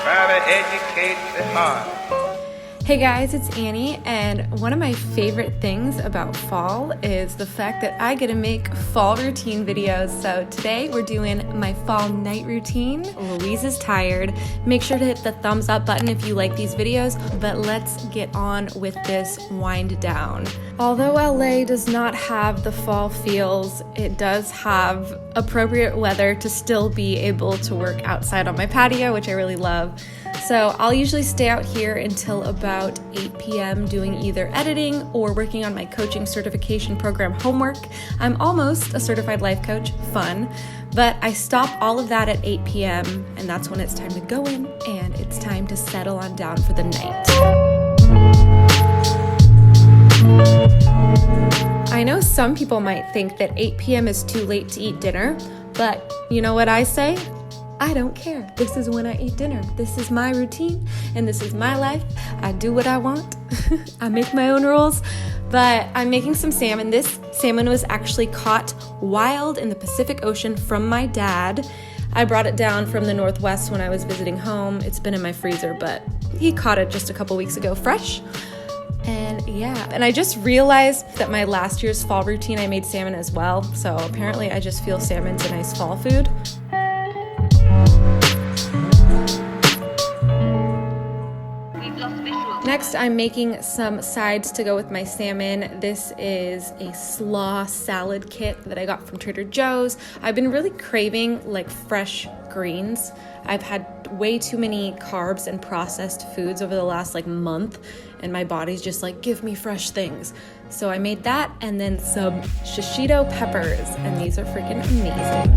Try to educate the heart. Hey guys, it's Annie, and one of my favorite things about fall is the fact that I get to make fall routine videos. So today we're doing my fall night routine. Louise is tired. Make sure to hit the thumbs up button if you like these videos, but let's get on with this wind down. Although LA does not have the fall feels, it does have appropriate weather to still be able to work outside on my patio, which I really love. So I'll usually stay out here until about 8 p.m. doing either editing or working on my coaching certification program homework. I'm almost a certified life coach, fun, but I stop all of that at 8 p.m. and that's when it's time to go in and it's time to settle on down for the night. I know some people might think that 8 p.m. is too late to eat dinner, but you know what I say? I don't care. This is when I eat dinner. This is my routine and this is my life. I do what I want. I make my own rules, but I'm making some salmon. This salmon was actually caught wild in the Pacific Ocean from my dad. I brought it down from the Northwest when I was visiting home. It's been in my freezer, but he caught it just a couple weeks ago fresh. And yeah, and I just realized that my last year's fall routine, I made salmon as well. So apparently I just feel salmon's a nice fall food. Next, I'm making some sides to go with my salmon. This is a slaw salad kit that I got from Trader Joe's. I've been really craving like fresh greens. I've had way too many carbs and processed foods over the last month, and my body's just like, give me fresh things. So I made that and then some shishito peppers, and these are freaking amazing.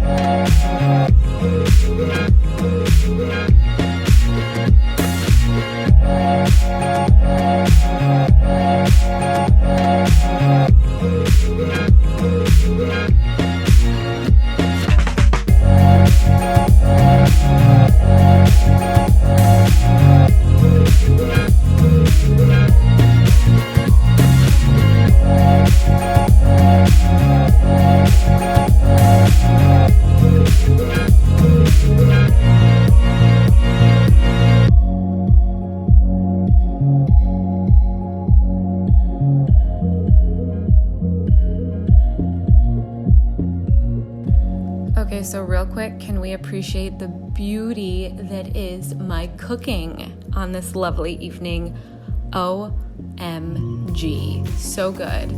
Okay, so real quick, can we appreciate the beauty that is my cooking on this lovely evening? OMG, so good.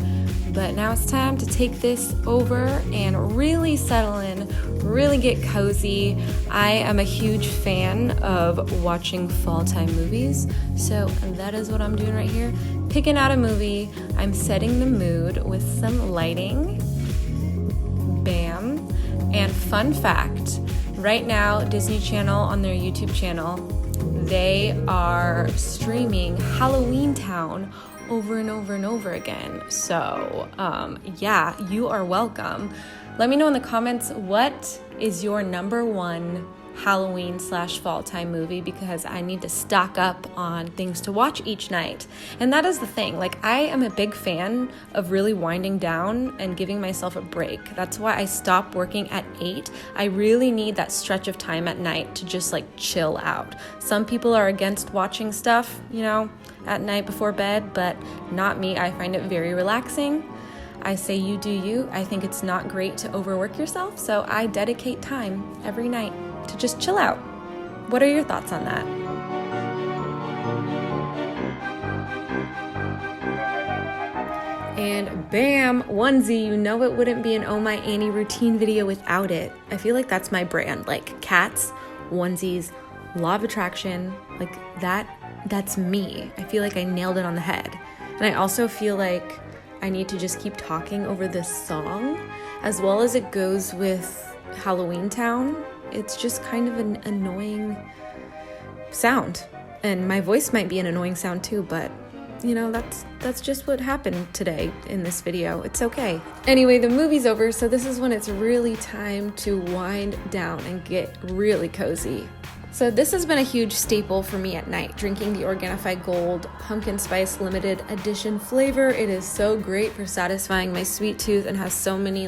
But now it's time to take this over and really settle in, really get cozy. I am a huge fan of watching fall time movies, so that is what I'm doing right here. Picking out a movie, I'm setting the mood with some lighting. Bam. And fun fact, right now, Disney Channel on their YouTube channel, they are streaming Halloween Town over and over and over again. So, yeah, you are welcome. Let me know in the comments, what is your number one Halloween/fall time movie, because I need to stock up on things to watch each night. And that is the thing, I am a big fan of really winding down and giving myself a break. That's why I stop working at 8. I really need that stretch of time at night to just chill out. Some people are against watching stuff, at night before bed, but not me. I find it very relaxing. I say you do you. I think it's not great to overwork yourself, so I dedicate time every night to just chill out. What are your thoughts on that? And bam, onesie. You know it wouldn't be an Oh My Annie routine video without it. I feel like that's my brand, cats, onesies, law of attraction, that's me. I feel like I nailed it on the head. And I also feel like I need to just keep talking over this song, as well as it goes with Halloween Town. It's just kind of an annoying sound. And my voice might be an annoying sound too, but that's just what happened today in this video. It's okay. Anyway, the movie's over, so this is when it's really time to wind down and get really cozy. So this has been a huge staple for me at night, drinking the Organifi Gold Pumpkin Spice Limited Edition flavor. It is so great for satisfying my sweet tooth and has so many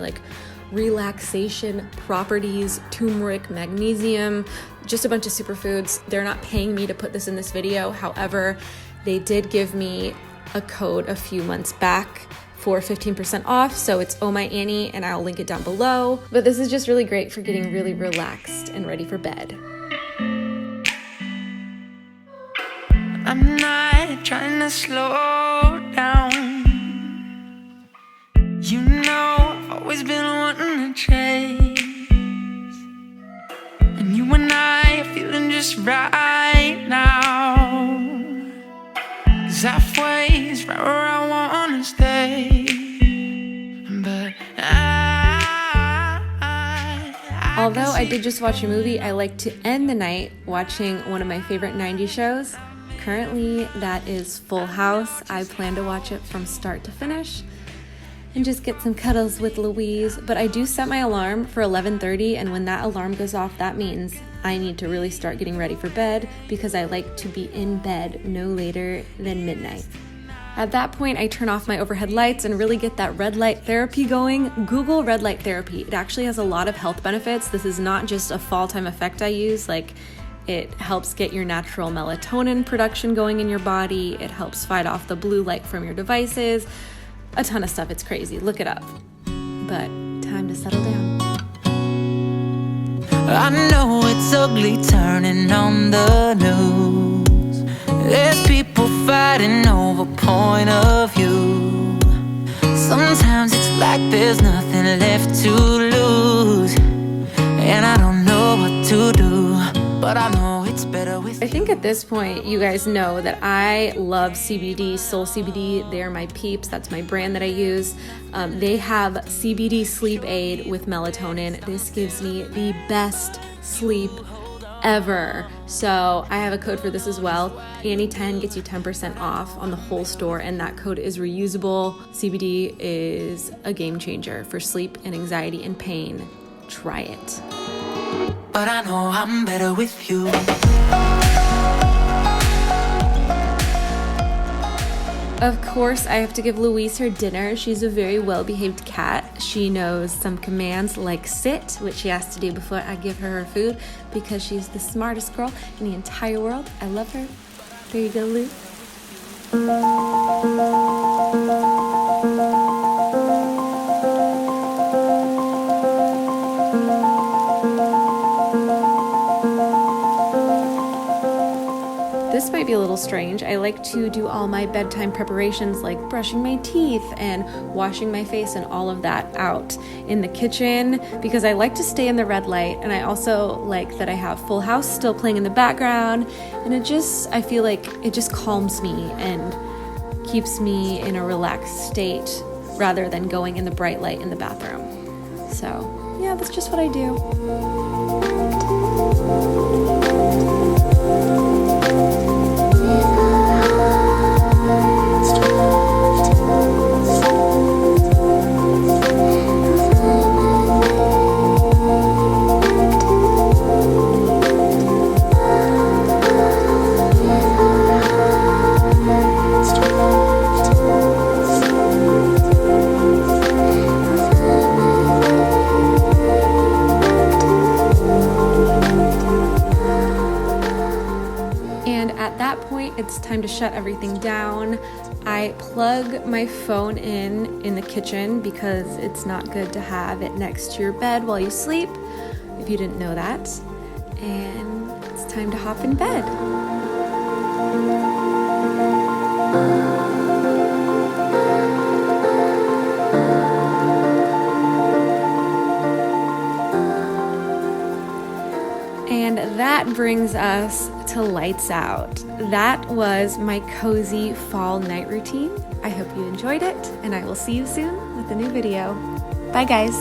relaxation properties, turmeric, magnesium, just a bunch of superfoods. They're not paying me to put this in this video. However, they did give me a code a few months back for 15% off, so it's OhhMyAnnie, and I'll link it down below. But this is just really great for getting really relaxed and ready for bed. I'm not trying to slow down. You know, I've always been wanting to chase, and you and I are feeling just right now. 'Cause halfway is right where I wanna stay. But although I did just watch a movie, I like to end the night watching one of my favorite 90s shows. Currently, that is Full House. I plan to watch it from start to finish and just get some cuddles with Louise. But I do set my alarm for 11:30, and when that alarm goes off, that means I need to really start getting ready for bed, because I like to be in bed no later than midnight. At that point, I turn off my overhead lights and really get that red light therapy going. Google red light therapy. It actually has a lot of health benefits. This is not just a fall time effect I use. It helps get your natural melatonin production going in your body. It helps fight off the blue light from your devices. A ton of stuff. It's crazy. Look it up. But time to settle down. I know it's ugly turning on the news. There's people fighting over point of view. Sometimes it's like there's nothing left to lose, and I don't know what to do, but I know it's better with you. I think at this point, you guys know that I love CBD, Soul CBD. They're my peeps. That's my brand that I use. They have CBD sleep aid with melatonin. This gives me the best sleep ever. So I have a code for this as well. Annie10 gets you 10% off on the whole store, and that code is reusable. CBD is a game changer for sleep and anxiety and pain. Try it. But I know I'm better with you. Of course, I have to give Louise her dinner. She's a very well-behaved cat. She knows some commands like sit, which she has to do before I give her her food, because she's the smartest girl in the entire world. I love her. There you go, Lou. This might be a little strange. I like to do all my bedtime preparations, like brushing my teeth and washing my face and all of that out in the kitchen, because I like to stay in the red light, and I also like that I have Full House still playing in the background, and I feel like it just calms me and keeps me in a relaxed state rather than going in the bright light in the bathroom. So yeah, that's just what I do. It's time to shut everything down. I plug my phone in the kitchen because it's not good to have it next to your bed while you sleep, if you didn't know that. And it's time to hop in bed. And that brings us to lights out. That was my cozy fall night routine. I hope you enjoyed it, and I will see you soon with a new video. Bye, guys.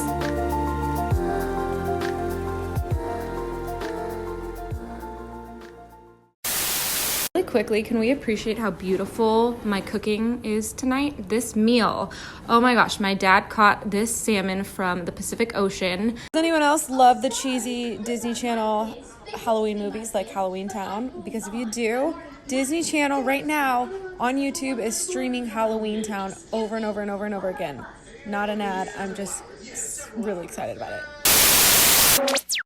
Really quickly, can we appreciate how beautiful my cooking is tonight? This meal, oh my gosh, my dad caught this salmon from the Pacific Ocean. Does anyone else love the cheesy Disney Channel Halloween movies like Halloween Town? Because if you do, Disney Channel right now on YouTube is streaming Halloween Town over and over and over and over again. not an ad. I'm just really excited about it.